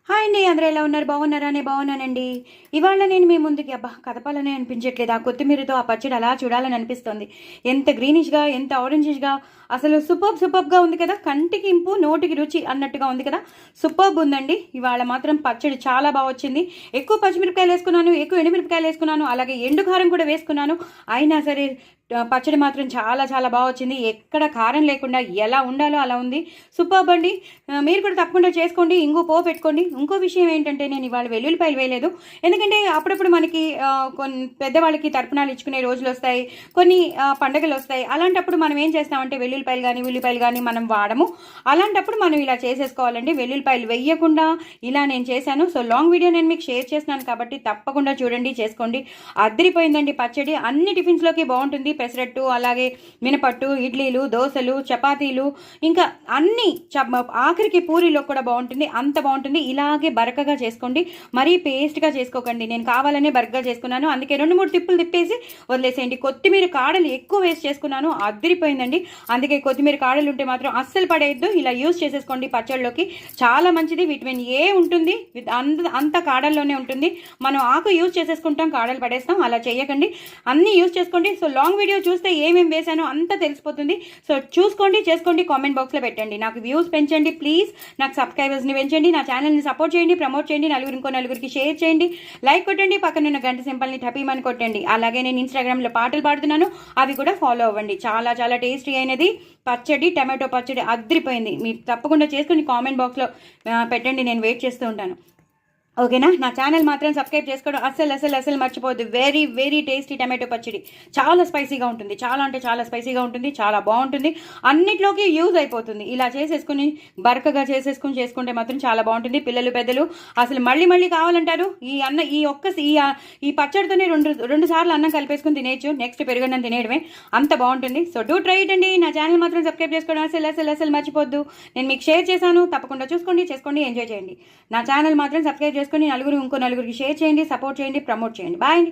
Hi అండి, అందరూ ఎలా ఉన్నారు? బాగున్నారా? నేను బాగున్నానండి. ఇవాళ నేను మీ ముందుకి కదపాలని అనిపించట్లేదు. ఆ కొత్తిమీరతో ఆ పచ్చడి అలా చూడాలని అనిపిస్తుంది. ఎంత గ్రీనిష్గా, ఎంత ఆరెంజిష్గా, అసలు సూపర్గా ఉంది కదా. కంటికి ఇంపు, నోటికి రుచి అన్నట్టుగా ఉంది కదా. సూపర్బ్ ఉందండి. ఇవాళ మాత్రం పచ్చడి చాలా బాగా వచ్చింది. ఎక్కువ పచ్చిమిరపకాయలు వేసుకున్నాను, ఎక్కువ ఎండుమిరపకాయలు వేసుకున్నాను, అలాగే ఎండు కారం కూడా వేసుకున్నాను. అయినా సరే పచ్చడి మాత్రం చాలా చాలా బాగా వచ్చింది. ఎక్కడ కారం లేకుండా ఎలా ఉండాలో అలా ఉంది. సూపర్బ్ అండి. మీరు కూడా తప్పకుండా చేసుకోండి. ఇంకో పో పెట్టుకోండి. ఇంకో విషయం ఏంటంటే, నేను ఇవాళ వెల్లుల్లిపాయలు వేయలేదు. ఎందుకంటే అప్పుడప్పుడు మనకి కొన్ని పెద్దవాళ్ళకి తర్పణాలు ఇచ్చుకునే రోజులు వస్తాయి, కొన్ని పండగలు వస్తాయి. అలాంటప్పుడు మనం ఏం చేస్తామంటే వెల్లుల్లిపాయలు కానీ ఉల్లిపాయలు కానీ మనం వాడము. అలాంటప్పుడు మనం ఇలా చేసేసుకోవాలండి. వెల్లుల్లిపాయలు వేయకుండా ఇలా నేను చేశాను. సో లాంగ్ వీడియో నేను మీకు షేర్ చేస్తున్నాను కాబట్టి తప్పకుండా చూడండి, చేసుకోండి. అద్దరిపోయిందండి పచ్చడి. అన్ని టిఫిన్స్లోకి బాగుంటుంది. పెసరట్టు, అలాగే మినపట్టు, ఇడ్లీలు, దోశలు, చపాతీలు, ఇంకా అన్ని ఆఖరికి పూరీలో కూడా బాగుంటుంది. అంత బాగుంటుంది. ఇలాగే బరకగా చేసుకోండి, మరీ పేస్ట్గా చేసుకోకండి. నేను కావాలనే బరకగా చేసుకున్నాను, అందుకే 2-3 తిప్పులు తిప్పేసి వదిలేసేయండి. కొత్తిమీర కాడలు ఎక్కువ వేస్ట్ చేసుకున్నాను, అద్దరిపోయిందండి. అందుకే కొత్తిమీర కాడలు ఉంటే మాత్రం అస్సలు పడేయద్దు. ఇలా యూస్ చేసేసుకోండి పచ్చళ్ళలోకి. చాలా మంచిది. విటమిన్ ఏ ఉంటుంది, అంత కాడల్లోనే ఉంటుంది. మనం ఆకు యూజ్ చేసేసుకుంటాం, కాడలు పడేస్తాం. అలా చేయకండి, అన్నీ యూజ్ చేసుకోండి. సో లాంగ్ వీడియో చూస్తే ఏమేమి వేసానో అంతా తెలిసిపోతుంది. సో చూసుకోండి, చేసుకోండి. కామెంట్ బాక్స్లో పెట్టండి. నాకు వ్యూస్ పెంచండి ప్లీజ్. నాకు సబ్స్క్రైబర్స్ని పెంచండి. నా ఛానల్ని సపోర్ట్ చేయండి, ప్రమోట్ చేయండి. ఇంకో నలుగురికి షేర్ చేయండి. లైక్ కొట్టండి. పక్కన ఉన్న గంట సింబల్ని టపీమని కొట్టండి. అలాగే నేను ఇన్స్టాగ్రామ్లో పాటలు పాడుతున్నాను, అవి కూడా ఫాలో అవ్వండి. చాలా చాలా టేస్టీ అయినది పచ్చడి, టమాటో పచ్చడి అద్దరిపోయింది. మీరు తప్పకుండా చేసుకుని కామెంట్ బాక్స్లో పెట్టండి. నేను వెయిట్ చేస్తూ ఉంటాను. ఓకేనా? నా ఛానల్ మాత్రం సబ్స్క్రైబ్ చేసుకోవడం అస్సలు మర్చిపోవద్దు. వెరీ వెరీ టేస్టీ టమాటో పచ్చడి. చాలా స్పైసీగా ఉంటుంది, చాలా అంటే చాలా స్పైసీగా ఉంటుంది, చాలా బాగుంటుంది. అన్నిట్లోకి యూజ్ అయిపోతుంది. ఇలా చేసేసుకుని బరకగా చేసుకుంటే మాత్రం చాలా బాగుంటుంది. పిల్లలు పెద్దలు అసలు మళ్ళీ కావాలంటారు. ఈ పచ్చడితోనే రెండు సార్లు అన్నం కలిపేసుకుని తినేయచ్చు. నెక్స్ట్ పెరుగన్నం తినేయడమే, అంత బాగుంటుంది. సో డూ ట్రై ఇట్ అండి. నా ఛానల్ మాత్రం సబ్స్క్రైబ్ చేసుకోవడం అసలు మర్చిపోద్దు. నేను మీకు షేర్ చేశాను, తప్పకుండా చేసుకోండి, ఎంజాయ్ చేయండి. నా ఛానల్ మాత్రం సబ్స్క్రైబ్ చేసుకొని ఇంకో నలుగురికి షేర్ చేయండి, సపోర్ట్ చేయండి, ప్రమోట్ చేయండి. బాయ్ అండి.